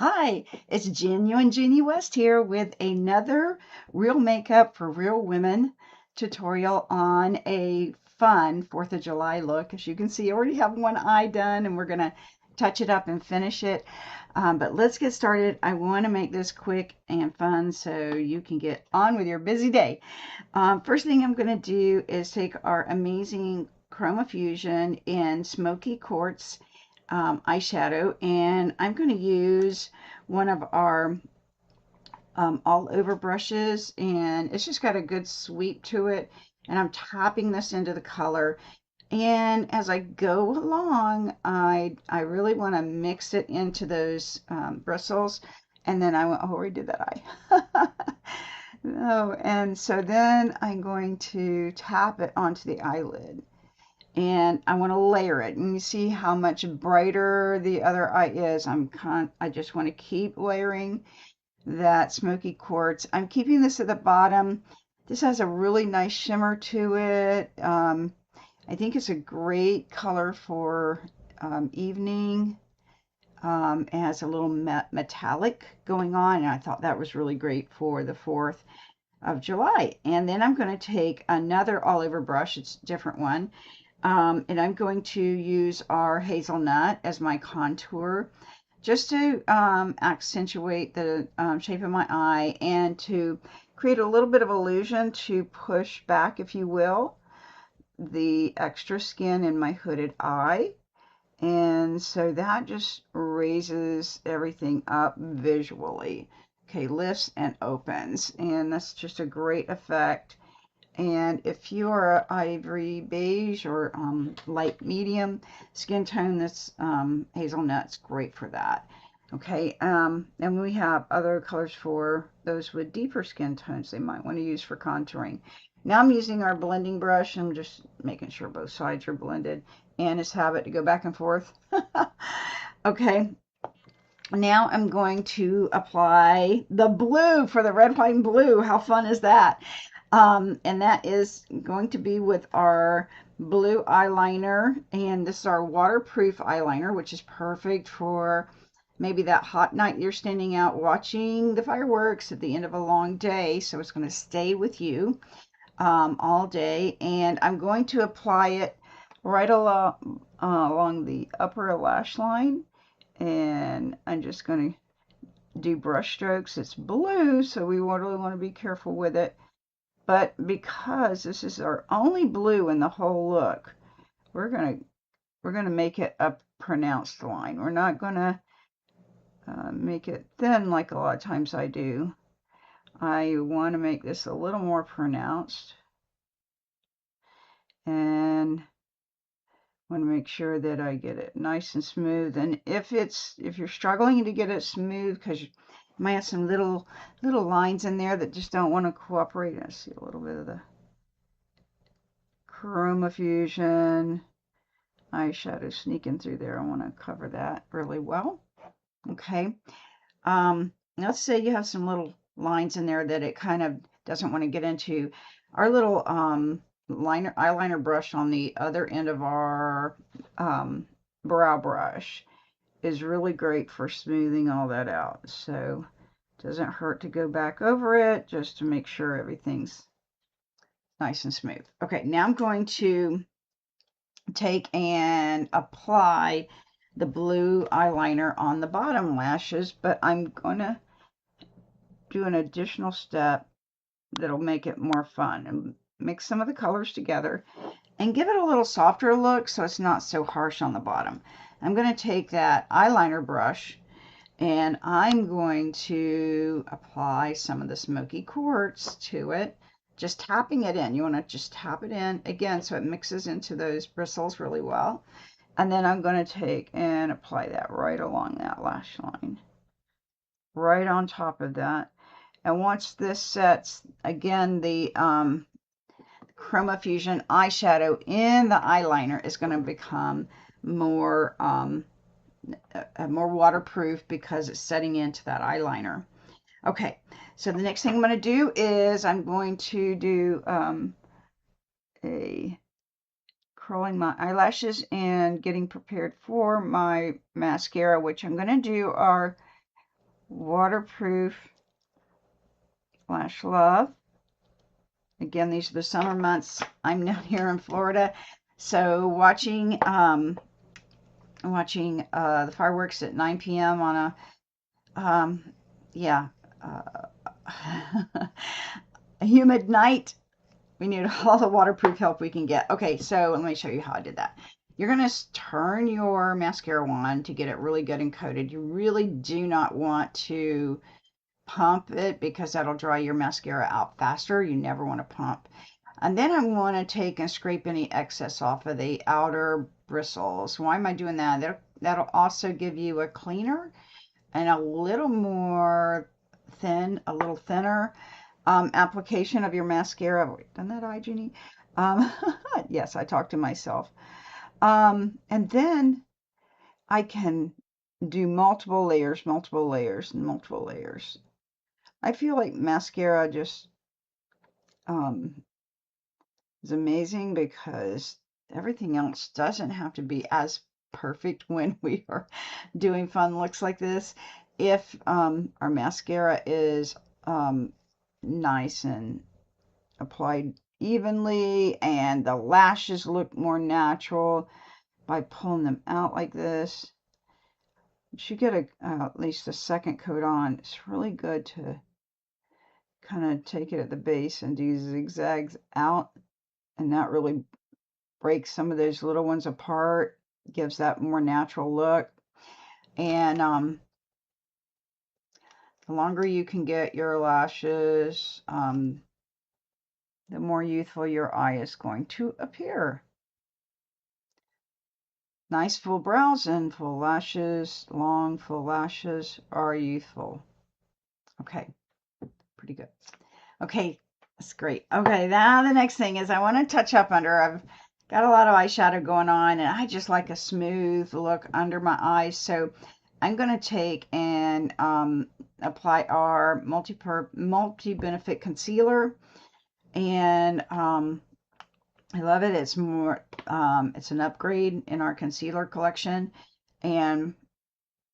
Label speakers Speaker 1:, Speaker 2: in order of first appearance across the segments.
Speaker 1: Hi, it's Genuine Jeannie West here with another Real Makeup for Real Women tutorial on a fun 4th of July look. As you can see, I already have one eye done and we're going to touch it up and finish it. But let's get started. I want to make this quick and fun so you can get on with your busy day. First thing I'm going to do is take our amazing Chroma Fusion in Smoky Quartz eyeshadow, and I'm going to use one of our all over brushes, and it's just got a good sweep to it, and I'm tapping this into the color. And as I go along, I really want to mix it into those bristles, and then I already did that eye. No, and so then I'm going to tap it onto the eyelid, and I want to layer it. And you see how much brighter the other eye is. I just want to keep layering that smoky quartz. I'm keeping this at the bottom. This has a really nice shimmer to it. I think it's a great color for evening. It has a little metallic going on, and I thought that was really great for the 4th of July. And then I'm going to take another all over brush. It's a different one. And I'm going to use our hazelnut as my contour just to accentuate the shape of my eye and to create a little bit of illusion to push back, if you will, the extra skin in my hooded eye. And so that just raises everything up visually. Okay, lifts and opens, and that's just a great effect. And if you're ivory beige or light medium skin tone, this hazelnut's great for that. Okay, and we have other colors for those with deeper skin tones they might want to use for contouring. Now I'm using our blending brush. I'm just making sure both sides are blended, and it's habit to go back and forth. Okay, now I'm going to apply the blue for the red, white, and blue. How fun is that? And that is going to be with our blue eyeliner, and this is our waterproof eyeliner, which is perfect for maybe that hot night you're standing out watching the fireworks at the end of a long day. So it's going to stay with you all day, and I'm going to apply it right along the upper lash line, and I'm just going to do brush strokes. It's blue, so we really want to be careful with it. But because this is our only blue in the whole look, we're gonna make it a pronounced line. We're not gonna make it thin like a lot of times I do. I want to make this a little more pronounced, and want to make sure that I get it nice and smooth. And if you're struggling to get it smooth because you might have some little lines in there that just don't want to cooperate. I see a little bit of the Chroma Fusion eyeshadow sneaking through there. I want to cover that really well. Okay. Let's say you have some little lines in there that it kind of doesn't want to get into. Our little eyeliner brush on the other end of our brow brush is really great for smoothing all that out. So it doesn't hurt to go back over it just to make sure everything's nice and smooth. Okay, now I'm going to take and apply the blue eyeliner on the bottom lashes, but I'm going to do an additional step that'll make it more fun and mix some of the colors together and give it a little softer look so it's not so harsh on the bottom. I'm going to take that eyeliner brush and I'm going to apply some of the smoky quartz to it, just tapping it in. You want to just tap it in again so it mixes into those bristles really well. And then I'm going to take and apply that right along that lash line, right on top of that. And once this sets, again, the Chroma Fusion eyeshadow in the eyeliner is going to become more more waterproof because it's setting into that eyeliner. Okay, so the next thing I'm going to do is I'm going to do a curling my eyelashes and getting prepared for my mascara, which I'm going to do our Waterproof Lash Love. Again, these are the summer months. I'm down here in Florida, so watching the fireworks at 9 p.m. on a yeah, a humid night. We need all the waterproof help we can get. Okay, so let me show you how I did that. You're going to turn your mascara on to get it really good and coated. You really do not want to pump it because that'll dry your mascara out faster. You never want to pump. And then I want to take and scrape any excess off of the outer bristles. Why am I doing that? That'll also give you a cleaner and a little more a little thinner application of your mascara. Done that, eye, Jeannie? Um, yes, I talk to myself. And then I can do multiple layers, multiple layers, and multiple layers. I feel like mascara just is amazing because everything else doesn't have to be as perfect when we are doing fun looks like this. If our mascara is nice and applied evenly and the lashes look more natural by pulling them out like this. Once you get at least a second coat on, it's really good to kind of take it at the base and do zigzags out, and that really breaks some of those little ones apart, gives that more natural look. And the longer you can get your lashes, the more youthful your eye is going to appear. Nice full brows and full lashes, long full lashes are youthful. Okay, pretty good. Okay, that's great. Okay, now the next thing is I want to touch up under. I've got a lot of eyeshadow going on, and I just like a smooth look under my eyes. So I'm going to take and apply our multi-benefit concealer, and I love it. It's more, it's an upgrade in our concealer collection, and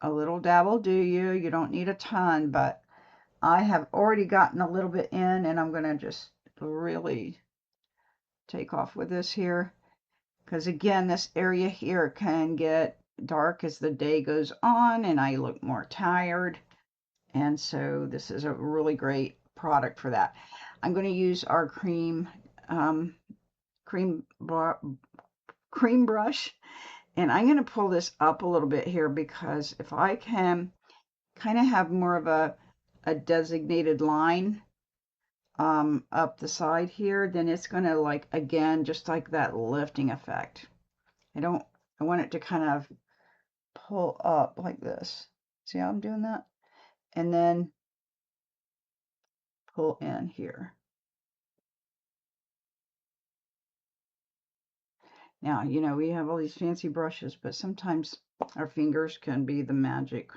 Speaker 1: a little dab will do you. You don't need a ton, but I have already gotten a little bit in, and I'm going to just really take off with this here. Because again, this area here can get dark as the day goes on, and I look more tired. And so this is a really great product for that. I'm going to use our cream brush, and I'm going to pull this up a little bit here because if I can kind of have more of a designated line up the side here, then it's going to, like, again, just like that lifting effect. I want it to kind of pull up like this. See how I'm doing that? And then pull in here. Now, you know, we have all these fancy brushes, but sometimes our fingers can be the magic.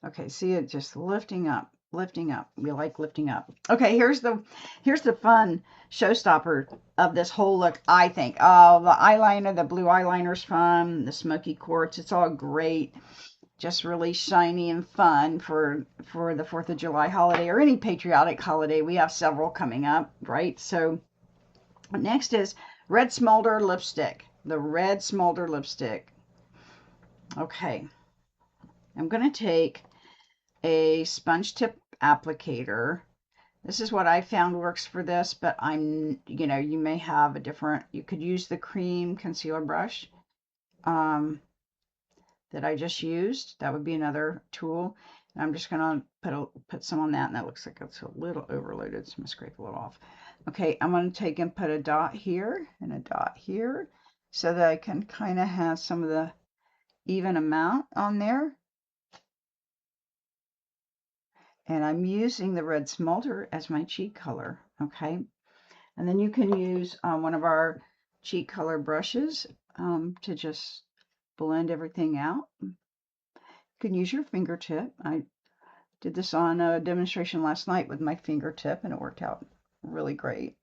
Speaker 1: Okay, see it just lifting up, lifting up. We like lifting up. Okay, here's the fun showstopper of this whole look, I think. Oh, the eyeliner, the blue eyeliner's fun, the smoky quartz, it's all great. Just really shiny and fun for the 4th of July holiday or any patriotic holiday. We have several coming up, right? So next is Red Smolder lipstick. The Red Smolder lipstick. Okay. I'm going to take a sponge tip applicator. This is what I found works for this, but you know, you may have a different, you could use the cream concealer brush that I just used. That would be another tool. And I'm just going to put some on that, and that looks like it's a little overloaded, so I'm going to scrape a little off. Okay, I'm going to take and put a dot here and a dot here so that I can kind of have some of the even amount on there. And I'm using the Red Smolder as my cheek color, okay? And then you can use one of our cheek color brushes to just blend everything out. You can use your fingertip. I did this on a demonstration last night with my fingertip, and it worked out really great.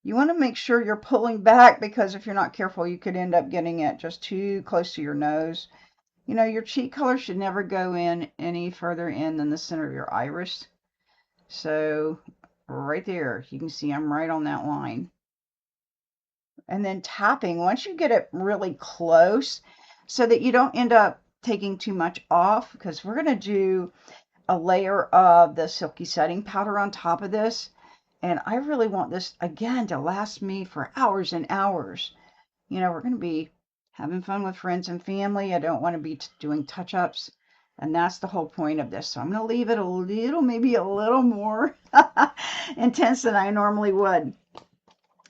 Speaker 1: You want to make sure you're pulling back, because if you're not careful, you could end up getting it just too close to your nose, You know, your cheek color should never go in any further in than the center of your iris. So right there, you can see I'm right on that line. And then tapping, once you get it really close so that you don't end up taking too much off, because we're going to do a layer of the silky setting powder on top of this. And I really want this, again, to last me for hours and hours. You know, we're going to be having fun with friends and family. I don't want to be doing touch-ups. And that's the whole point of this. So I'm going to leave it a little, maybe a little more intense than I normally would.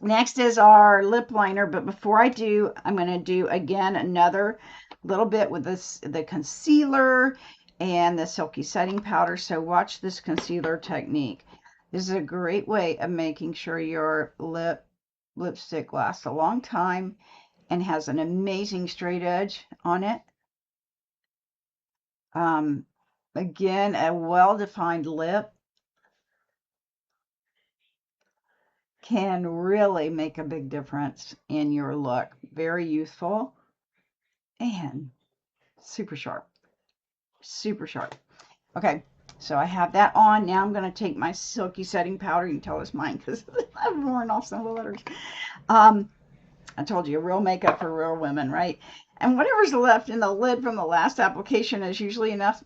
Speaker 1: Next is our lip liner. But before I do, I'm going to do, again, another little bit with the concealer and the silky setting powder. So watch this concealer technique. This is a great way of making sure your lipstick lasts a long time and has an amazing straight edge on it. Again, a well-defined lip can really make a big difference in your look. Very youthful and super sharp. Super sharp. Okay, so I have that on. Now I'm going to take my silky setting powder. You can tell it's mine because I've worn off some of the letters. I told you, real makeup for real women, right? And whatever's left in the lid from the last application is usually enough.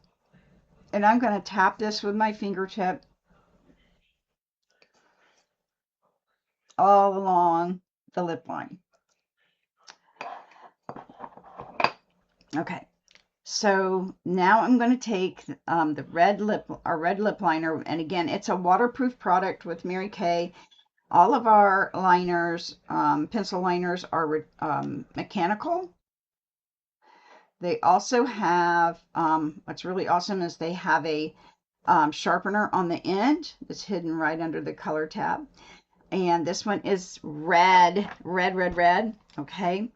Speaker 1: And I'm going to tap this with my fingertip all along the lip line. Okay, so now I'm going to take our red lip liner, and again, it's a waterproof product with Mary Kay. All of our liners, pencil liners, are mechanical. They also have, what's really awesome is they have a sharpener on the end that's hidden right under the color tab. And this one is red, okay?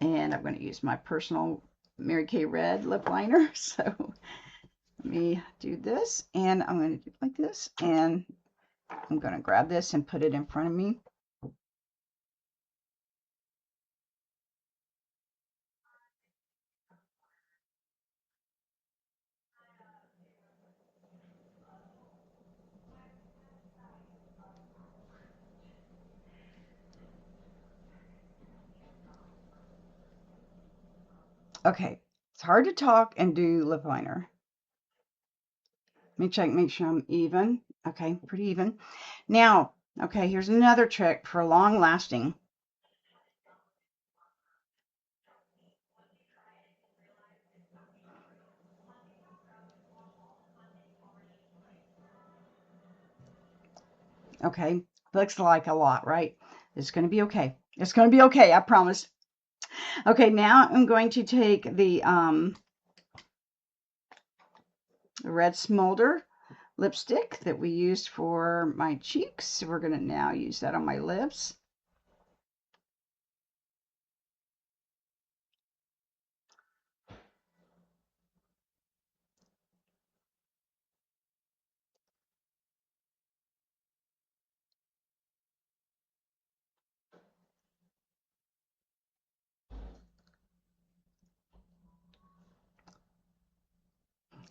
Speaker 1: And I'm going to use my personal Mary Kay red lip liner. So let me do this, and I'm going to do it like this, and I'm going to grab this and put it in front of me. Okay, it's hard to talk and do lip liner. Let me check, make sure I'm even. Okay, pretty even. Now, okay, here's another trick for long lasting. Okay, looks like a lot, right? It's going to be okay. It's going to be okay, I promise. Okay, now I'm going to take the red smolder lipstick that we used for my cheeks. We're going to now use that on my lips.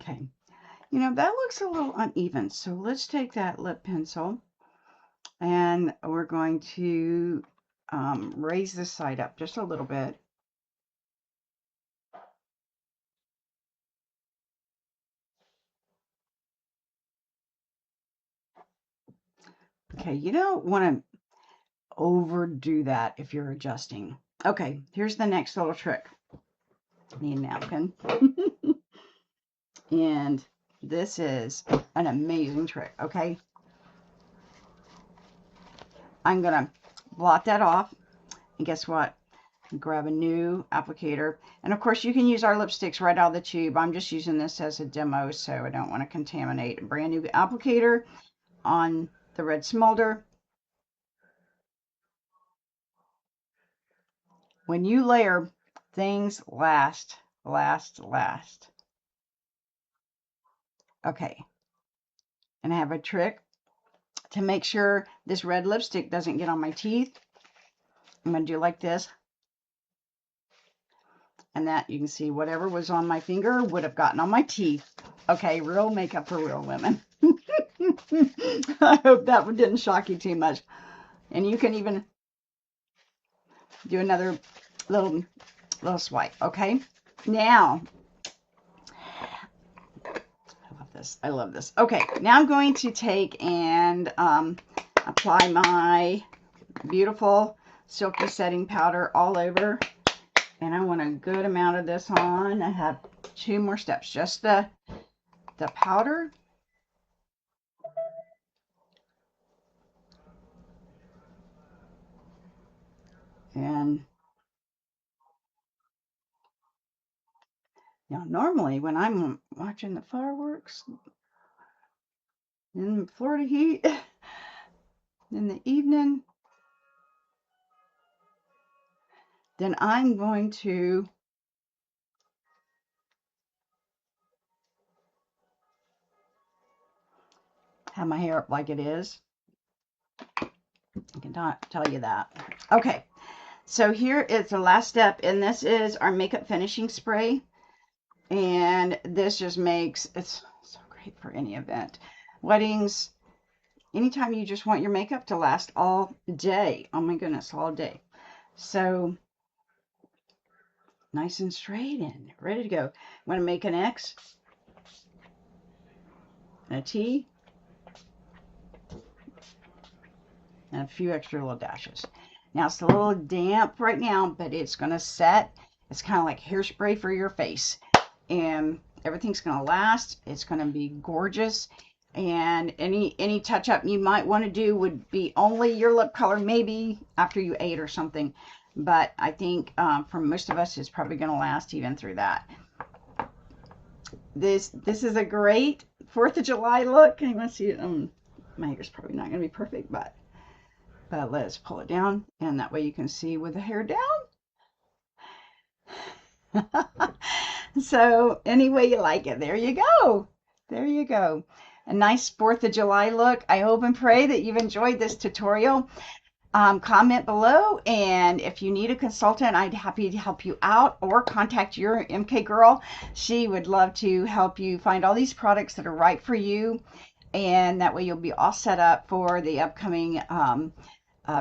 Speaker 1: Okay, you know, that looks a little uneven. So let's take that lip pencil and we're going to raise this side up just a little bit. Okay, you don't want to overdo that if you're adjusting. Okay, here's the next little trick. Need a napkin. And this is an amazing trick, okay? I'm gonna blot that off, and guess what? Grab a new applicator. And of course, you can use our lipsticks right out of the tube. I'm just using this as a demo, so I don't want to contaminate. A brand new applicator on the red smolder. When you layer, things last. Okay, and I have a trick to make sure this red lipstick doesn't get on my teeth. I'm going to do like this. And that you can see whatever was on my finger would have gotten on my teeth. Okay, real makeup for real women. I hope that one didn't shock you too much. And you can even do another little swipe, okay? Now, I love this. I love this. Okay, now I'm going to take and apply my beautiful silky setting powder all over. And I want a good amount of this on. I have 2 more steps. Just the powder. And now normally when I'm watching the fireworks in Florida heat in the evening, then I'm going to have my hair up like it is. I can tell you that. Okay, so here is the last step, and this is our makeup finishing spray. And this just makes, it's so great for any event. Weddings, anytime you just want your makeup to last all day. Oh my goodness, all day. So nice and straight and ready to go. I'm going to make an X, and a T, and a few extra little dashes. Now it's a little damp right now, but it's going to set. It's kind of like hairspray for your face. And everything's going to last. It's going to be gorgeous. And any touch up you might want to do would be only your lip color, maybe after you ate or something. But I think for most of us, it's probably going to last even through that. This is a great 4th of July look. I want to see it. My hair's probably not going to be perfect, but let's pull it down, and that way you can see with the hair down. So any way you like it, there you go. There you go. A nice 4th of July look. I hope and pray that you've enjoyed this tutorial. Comment below, and if you need a consultant, I'd be happy to help you out, or contact your MK girl. She would love to help you find all these products that are right for you, and that way you'll be all set up for the upcoming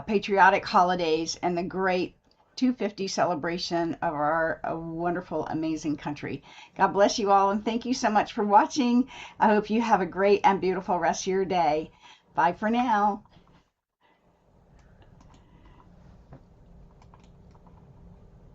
Speaker 1: patriotic holidays and the great 250 celebration of our wonderful, amazing country. God bless you all, and thank you so much for watching. I hope you have a great and beautiful rest of your day. Bye for now.